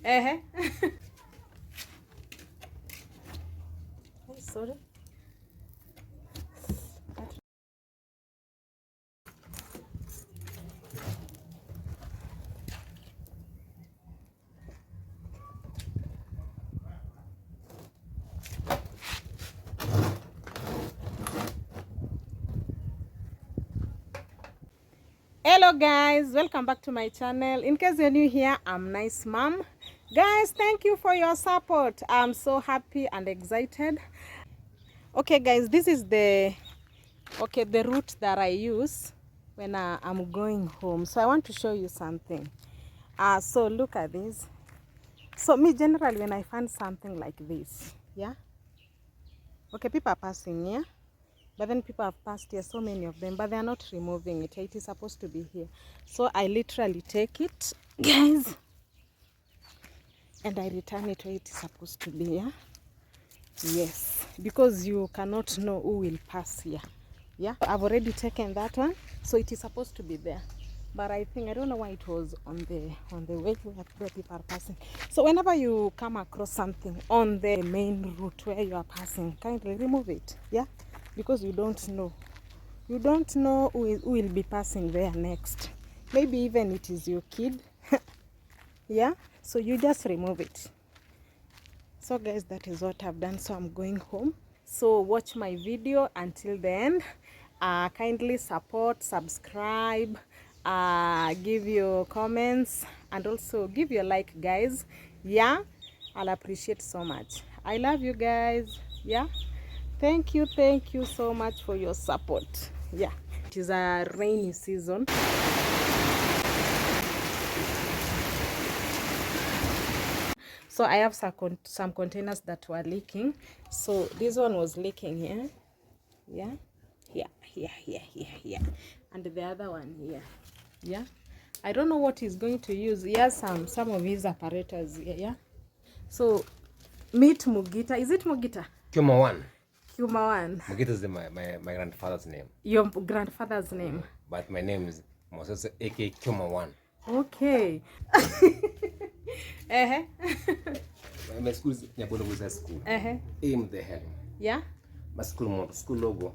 Eh. Sorry. Hello guys, welcome back to my channel. In case you're new here, I'm Nice Mom. Guys, thank you for your support. I'm so happy and excited. Okay guys, this is the route that I use when I'm going home. So I want to show you something. So look at this. So me generally when I find something like this, yeah. Okay, people are passing here. But then people have passed here, so many of them, but they are not removing it. It is supposed to be here. So I literally take it, guys, and I return it where it is supposed to be, yeah? Yes, because you cannot know who will pass here. Yeah, I've already taken that one, so it is supposed to be there. But I don't know why it was on the way where people are passing. So whenever you come across something on the main route where you are passing, kindly remove it, yeah? Because you don't know. You don't know who will be passing there next. Maybe even it is your kid. Yeah, so you just remove it. So guys, that is what I've done. So I'm going home. So watch my video until the end. Kindly support, subscribe, give your comments, and also give your like, guys. Yeah, I'll appreciate so much. I love you guys. Yeah, thank you so much for your support. Yeah, it is a rainy season. So I have some containers that were leaking. So this one was leaking here. Yeah, here, and the other one here. Yeah, I don't know what he's going to use. He has some of his apparatus here. Yeah, so meet Mugita. Is it Mugita? Kyoma One. Mugita is my grandfather's name. Your grandfather's name? But my name is Moses aka Kyoma One. Okay. My school is Nyabono School. Aim the hell. Yeah. My school motto, school logo.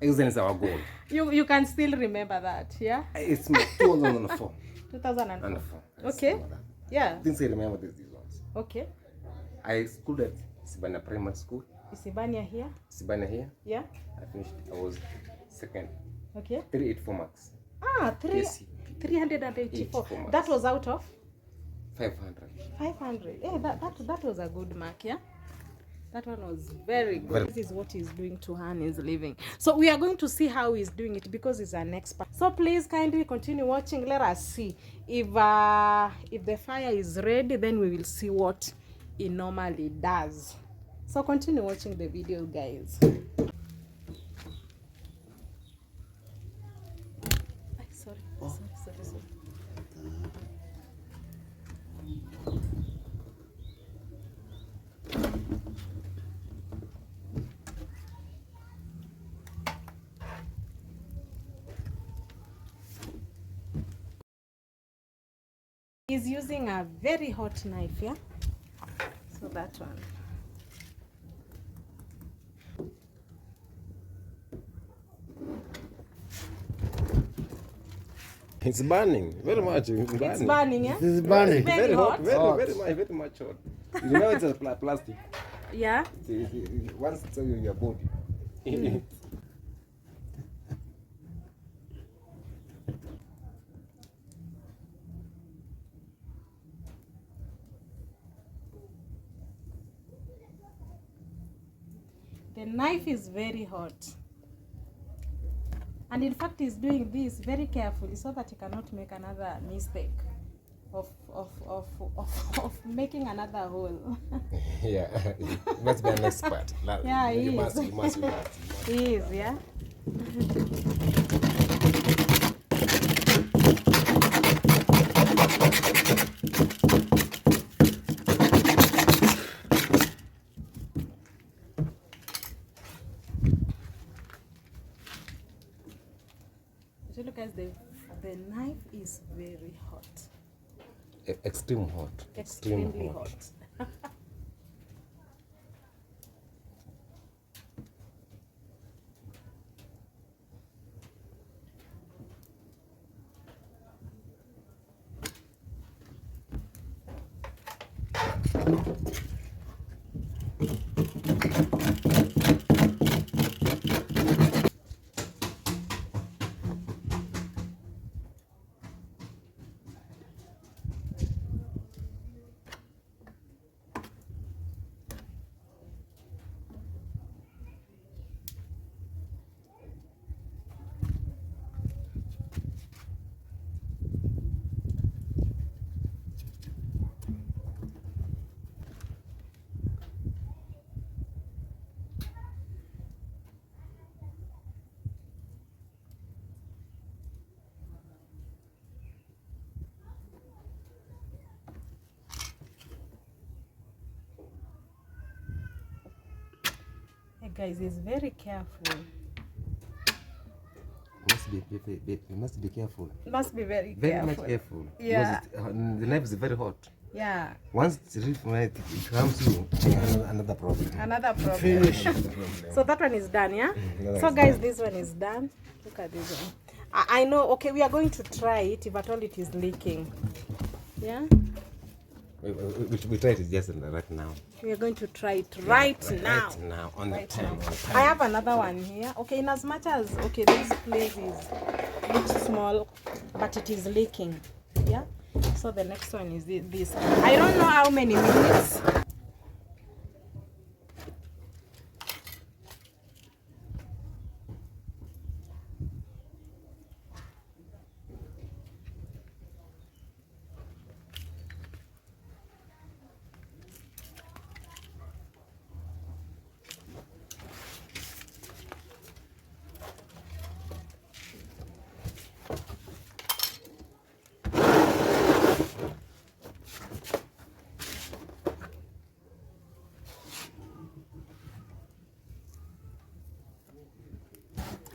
Excellence is our goal. You can still remember that, yeah? It's my 2004. 2004. Okay. Yeah. Things I remember these ones. Okay. I schooled at Isibania Primary School. Isibania here? Isibania here. Yeah. I finished. I was second. Okay. 384 marks. 384. That was out of 500. 500. Yeah, that was a good mark, yeah. That one was very good. This is what he's doing to earn his living. So we are going to see how he's doing it because he's an expert. So please kindly continue watching. Let us see if the fire is ready. Then we will see what he normally does. So continue watching the video, guys. Sorry. He's using a very hot knife, yeah? So that one. It's burning very much. It's burning, yeah? It's burning. Very hot. Very much hot. You know it's a plastic. Yeah? Once it's in your body. The knife is very hot. And in fact, he's doing this very carefully so that he cannot make another mistake of making another hole. Yeah, you must be an expert. Yeah, he you is. must be. He is, yeah. So look, guys, the knife is very hot. extreme hot. Extremely hot. Hey guys, he's very careful. You must be careful. Must be very Very careful. much careful. Yeah. Because the knife is very hot. Yeah. Once it's ready for it, it comes to another problem. Another problem. So that one is done, yeah? So guys, this one is done. Look at this one. I know, okay, we are going to try it if at all it is leaking. Yeah? We try it just right now. We are going to try it right now. Right now, on Right the time. now. I have another one here. Okay, in as much as, okay, this place looks small, but it is leaking. Yeah? So the next one is this. I don't know how many minutes.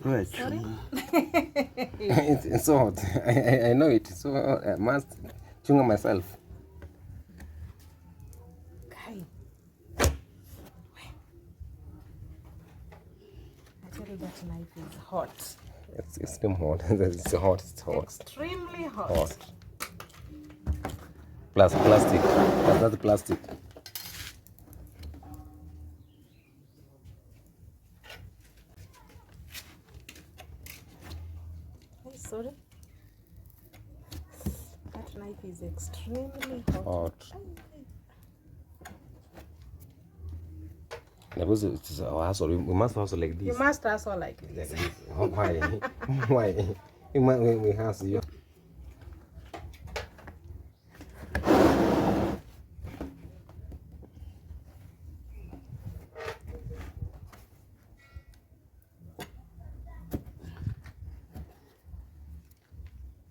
Right. Sorry? It's so hot. I know it. So I must chung myself. Okay. I tell you that knife is hot. It's extreme hot. It's hot. It's hot. Extremely hot. Hot. Plus plastic. That's plastic. Hey, sorry. That knife is extremely hot. Hot. Because it's our hustle. We must hustle like this. You must also like this. Like this. Why? Why? We hustle you.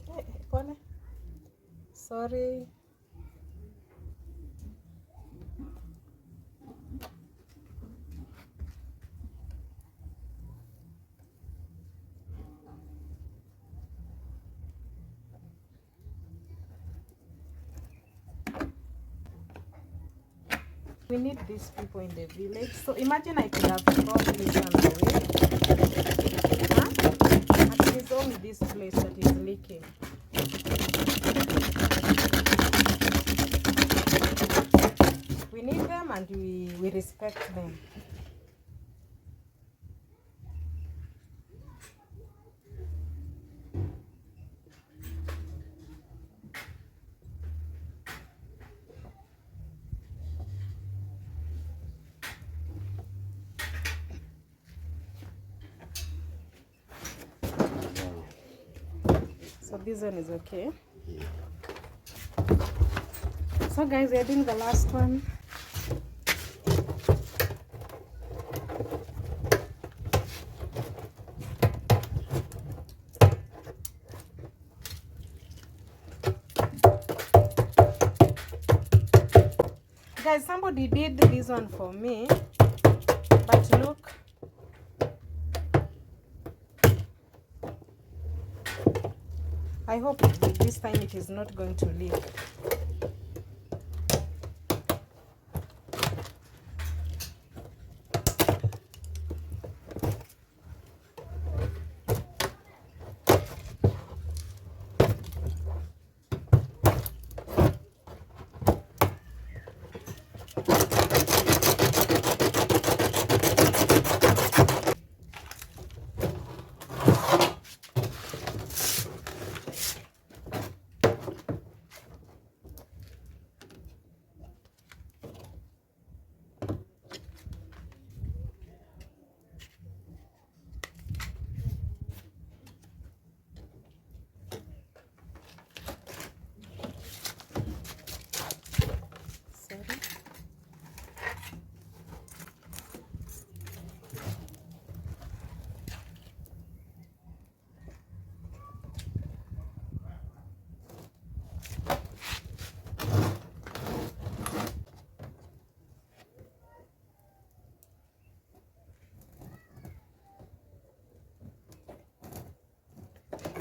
Hey, pole. Sorry. We need these people in the village. So imagine I could have thrown this one away. Huh? But it is only this place that is leaking. We need them and we respect them. So this one is okay. So guys, we are doing the last one. Guys, somebody did this one for me, but look. I hope this time it is not going to leak.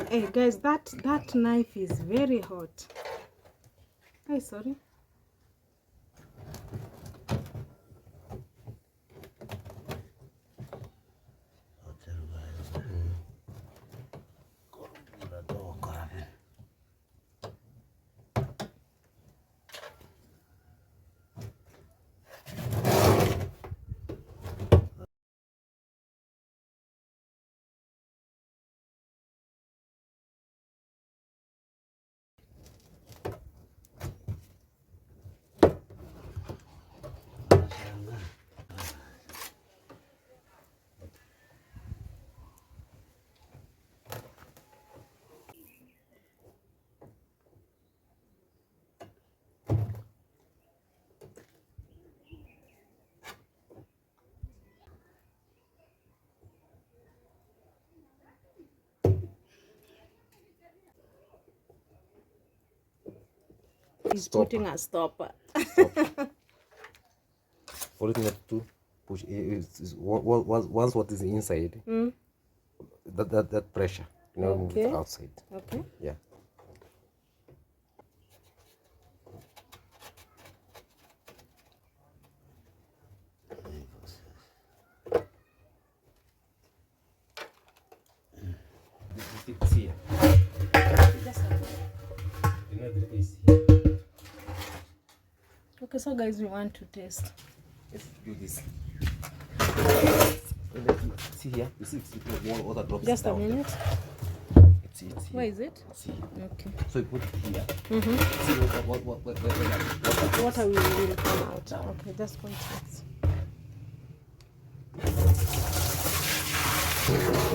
Hey guys, that knife is very hot. Hey, sorry. He's putting a stopper. Stop. Only thing that to push is once what is inside, that pressure, you know, move it outside. Okay. Yeah. It's here. You know the is here. Okay, so guys, we want to test. Let's do this. See here, you see water drops. Just a down minute. There. It's here. Where is it? It's here. Okay. So you put it here. See what Water will come out. Okay, just 1 minute.